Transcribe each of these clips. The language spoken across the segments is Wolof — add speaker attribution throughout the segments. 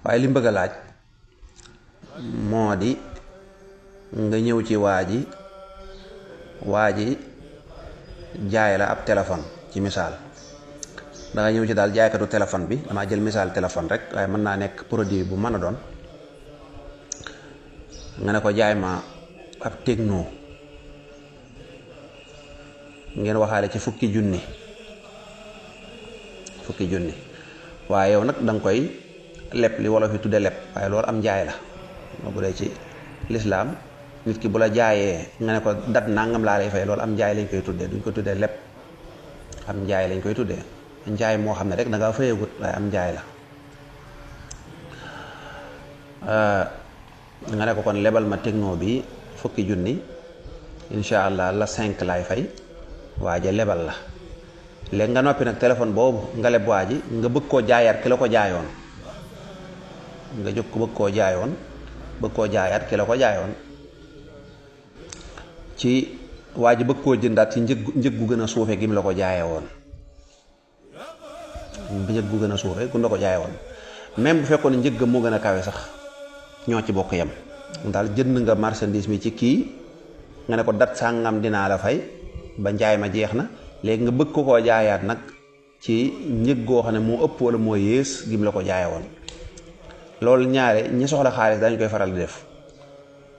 Speaker 1: waaye li mu bëgg a laaj moo di nga ñëw ci waa ji jaay la ab téléphone ci misaal da nga ñëw ci daal jaaykatu téléphone bi, damaa jël misaal téléphone rek waaye mën naa nekk produit bu mën a doon. nga ne ko jaay ma ab Tecno, ngeen waxaale ci fukki junni waaye yow nag da nga koy leb, li wolof yi tudde leb, waaye loolu am njaay la. bu dee ci lislaam nit ki bu la jaayee nga ne ko dat nangam laa lay fay, loolu am njaay lañ koy tuddee, duñ ko tuddee leb, am njaay lañ koy tuddee. njaay moo xam ne rek da ngaa fayagut, waaye am njaay la. nga ne ko kon lebal ma Tecno bi fukki junni, incha allah la 5 laay fay, waaje lebal la. léegi nga noppi nag téléphone boobu nga leb waa ji nga bëgg koo jaayaat ki la ko jaayoon, nga jóg ko bëgg koo jaayaat ki la ko jaayoon ci waa ji bëgg koo jëndaat ci njëg gu gën a suufe gi mu la ko jaaye woon, njëg gu gën a suufe gu mu la ko jaaye woon. même bu fekkoon njëg ga moo gën a kawe sax ñoo ci bokk yem. daal jënd nga marchandise mi ci kii, nga ne ko dat sàngam dinaa la fay ba njaay ma jeex na, léegi nga bëgg ko koo jaayaat nag ci njëg goo xam ne moo ëpp wala moo yées gi mu la ko jaaye woon. loolu ñaare ñi soxla xaalis dañu koy faral di def.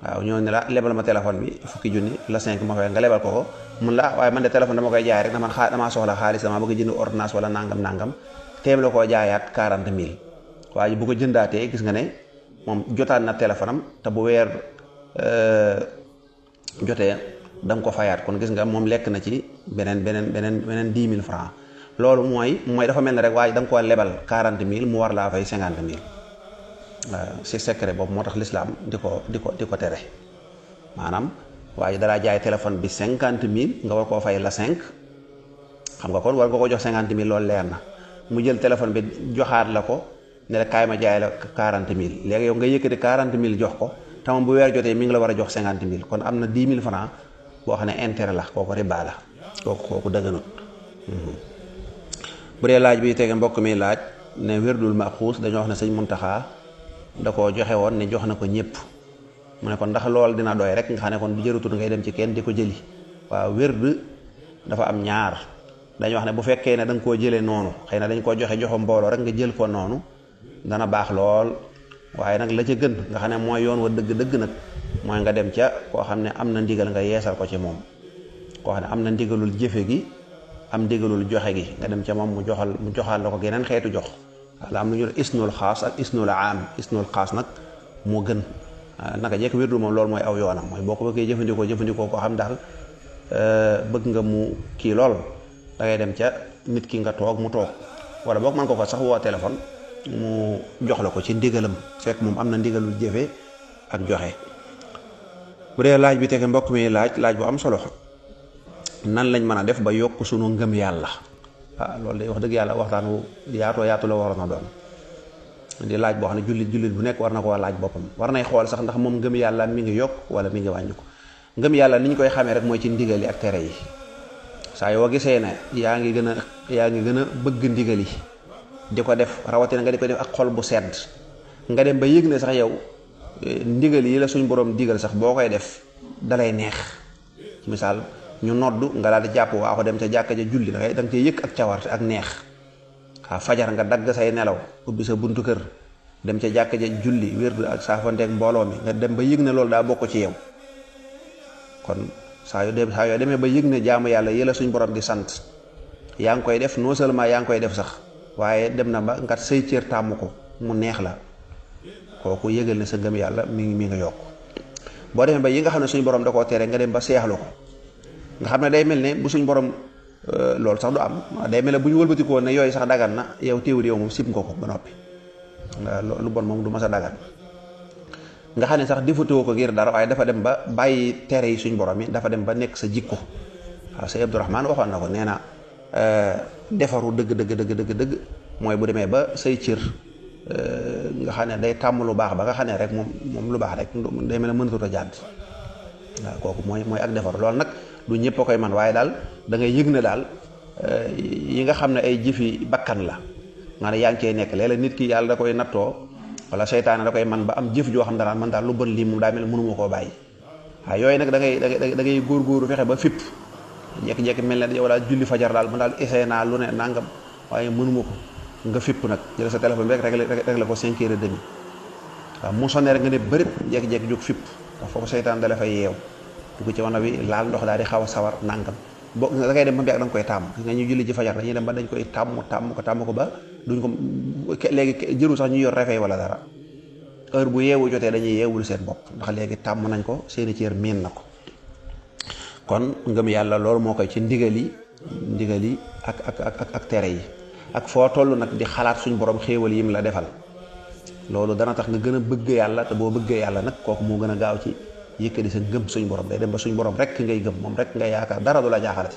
Speaker 1: waaw ñoo ne la lebal ma téléphone bi fukki junni la 5 ma fay, nga lebal ko mun la waaye man de téléphone dama koy jaay rek damaa soxla xaalis, dama bëgg jënd ordonnance wala nangam teem la koo jaayaat 40 000. waaye bu ko jëndaatee gis nga ne moom jotaat na téléphone am, te bu weer jotee da nga ko fayaat, kon gis nga moom lekk na ci beneen 10 000 francs. loolu mooy dafa mel ne rek waaye da nga koo lebal 40 000 mu war laa fay 50 000. waaw si secret boobu moo tax lislaam di ko tere. maanaam waaye dalaa jaay téléphone bi 50 000 nga war koo fay la 5, xam nga kon war nga ko jox 50 000, loolu leer na. mu jël téléphone bi joxaat la ko ne la kaay ma jaay la 40 000, léegi yow nga yëkkati 40 000 jox ko, tamam bu weer jotee mi ngi la war a jox 50 000, kon am na 10 000 francs boo xam ne intérêt la, kooku riba la, kooku dëgganut. bu dee laaj bi tege mbokk mi laaj ne wérdul maxuus dañoo wax ne sëñ Muntaxa da koo joxe woon ne jox na ko ñëpp, mu ne kon ndax lool dina doy rek nga xam ne kon bu jërutul ngay dem ci kenn di ko jëli. waaw wérd dafa am ñaar, dañu wax ne bu fekkee ne da nga koo jëlee noonu, xëy na dañ koo joxe mbooloo rek nga jël ko noonu dana baax lool, waaye nag la ca gën nga xam ne mooy yoon wa dëgg nag mooy nga dem ca koo xam ne am na ndigal nga yeesal ko ci moom, koo xam ne am na ndigalul jëfe gi am ndigalul joxe gi, nga dem ca moom mu joxal la ko geneen xeetu jox. wala am na ñu ne isnul xaas ak isnul aam. isnul xaas nag moo gën, naka jekk wérdu moom loolu mooy aw yoonam, mooy boo ko bëggee jëfandikoo koo xam daal bëgg nga mu kii lool, da ngay dem ca nit ki nga toog mu toog, wala boog mën ko fa sax woo téléphone mu jox la ko ci ndigalam, fekk moom am na ndigalul jëfe ak joxe. bu dee laaj bi tege mbokk mi laaj bu am solo, nan lañ mën a def ba yokk sunu ngëm yàlla. loolu day wax dëgg yàlla waxtaan wu yaatu la waroon a doon, di laaj boo xam ne jullit bu nekk war na koo laaj boppam, war nay xool sax ndax moom ngëm yàlla mi ngi yokk wala mi ngi wàññi ko. ngëm yàlla ni ñu koy xamee rek mooy ci ndigal yi ak tere yi. saa yoo gisee ne yaa ngi gën a bëgg ndigal yi di ko def, rawatina nga di ko def ak xol bu sedd, nga dem ba yëg ne sax yow ndigal yi la suñ borom digal sax boo koy def dalay neex. ci misaal ñu noddu nga daal di jàpp waaxu dem ca jàkka ja julli, da nga cee yëg ak cawarte ak neex. fajar nga dagg say nelaw ubbi sa buntu kër dem ca jàkka ja julli wérdu ak saafanteeg mbooloo mi, nga dem ba yëg ne loolu daa bokk ci yow. kon saa yoo demee ba yëg ne jaamu yàlla yi la suñ borom di sant yaa ngi koy def, non seulement yaa ngi koy def sax, waaye dem na ba nga say cër tàmm ko mu neex la, kooku yëgal ne sa ngëm yàlla mi nga yokk. boo demee ba yi nga xam ne suñ borom da koo tere nga dem ba seexlu ko, nga xam ne day mel ne bu suñ borom loolu sax du am, day mel ne bu ñu wëlbatikoo ne yooyu sax dagan na, yow téewul yow moom sib nga ko ba noppi, lu bon moom du mas a dagan. nga xam ne sax defatoo ko ngir dara, waaye dafa dem ba bàyyi tere yi suñ borom yi dafa dem ba nekk sa jikko. waaw Sëñ Abdourahmane waxoon na ko, nee na defaru dëgg mooy bu demee ba say cër nga xam ne day tàmm lu baax ba nga xam ne rek moom lu baax rek day mel ne mënatut a jàdd. waaw kooku mooy ak defar. loolu nag du ñëpp a koy man, waaye daal da ngay yëg ne daal yi nga xam ne ay jëfi bakkan la nga ne yaa ngi cee nekk léeg-léeg nit ki yàlla da koy nattoo wala seytaane da koy man ba am jëf joo xam dara man daal lu bon lii moom daa mel mënuma koo bàyyi. waaw yooyu nag da ngay góorgóoru fexe ba fipp jekki-jekki mel ne yow daal julli fajar daal man daal essayé naa lu ne nangam waaye mënuma ko nga fipp nag jël sa téléphone bi rek réglé ko 5h30 waaw mu sonné rek nga ne bërit jekki-jekki jóg fipp ndax foofu seytaan dala fay yeew dugg ci wana bi laal ndox daal di xaw a sawar nangam boo da ngay dem ba mu yàgg da nga koy tàmm nga ñu julli ci fajar dañuy dem ba dañ koy tàmm ko ba duñ ko léegi jëru sax ñu yor réveil wala dara heure bu yeewu jotee dañuy yeewul seen bopp ndax léegi tàmm nañ ko seeni cër miin na ko. kon ngëm yàlla loolu moo koy ci ndigal yi ak tere yi ak foo toll nag di xalaat suñ borom xéewal yim la defal loolu dana tax nga gën a bëgg yàlla te boo bëggee yàlla nag kooku moo gën a gaaw ci yëkkati sa ngëm suñ borom day dem ba suñ borom rek ngay gëm moom rek ngay yaakaar dara du la jaaxalati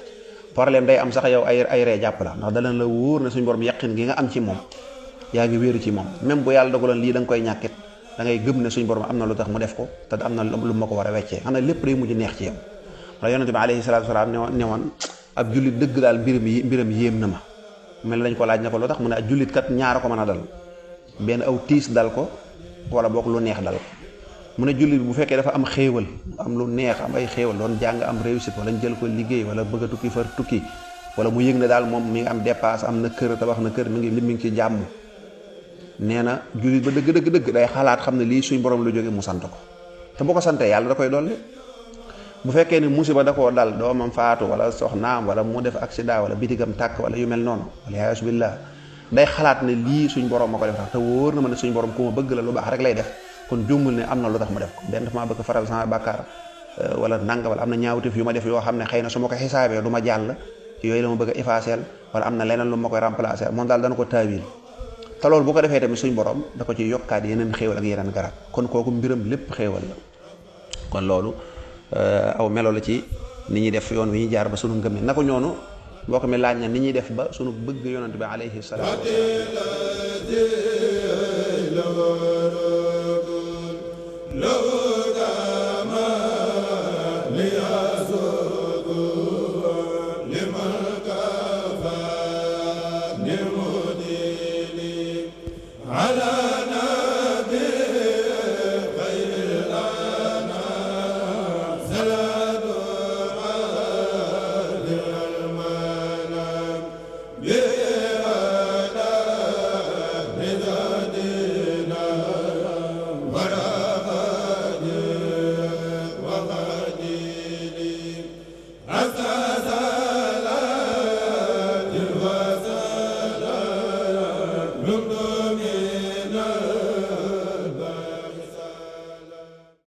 Speaker 1: problème day am sax yow ay ree jàpp la ndax dana la wóor ne suñ borom yaqin gi nga am ci moom yaa ngi wéeru ci moom même bu yàlla dogaloon lii da nga koy ñàkkit da ngay gëm ne suñ borom am na lu tax mu def ko te am na lu ma ko war a weccee xam ne lépp day mujj neex ci yow wala yonente bi alayhi salaatu wasalaam ne woon ab jullit dëgg daal mbiram yéem na ma mel lañ ko laaj ne ko lu tax mu ne ab jullit kat ñaara ko mën a dal benn aw tiis dal ko wala boog lu neex dal ko mu ne jullit bu fekkee dafa am xéewal am lu neex am ay xéewal doon jàng am réussite wala ñu jël ko liggéey wala bëgg a tukki far tukki wala mu yëg ne daal moom mi ngi am dépasse am na kër tabax na kër mi ngi ci jàmm nee na jullit ba dëgg day xalaat xam ne lii suñ borom lu jóge mu sant ko te bu ko santee yàlla da koy dolli. bu fekkee ne musiba da koo dal doomam faatu wala soxnaam wala mu def accident wala bitigam tàkk wala yu mel noonu wala yaa billah day xalaat ne lii suñ borom ma ko def tax te wóor na ma ne suñ borom ku ma bëgg la lu baax rek lay def kon jumbul ne am na lu tax ma def ko benn dafa maa bëgg faral sama bàkkaar wala nanga wala am na ñaawteef yu ma def yoo xam ne xëy na su ma ko xisaabee du ma jàll yooyu la ma bëgg a effacer wala am na leneen lu ma koy remplacer moom daal dana ko taawil te loolu bu ko defee tamit suñ borom da ko ci yokkaat yeneen xéewal ak yeneen garab kon kooku mbiram lépp xéewal la kon loolu aw melo la ci ni ñuy def yoon wi ñuy jaar ba sunu ngëm na ko ñoonu mbokk mi laaj na ni ñuy def ba sunu bëgg yonent bi alayhi salaatu wasalaam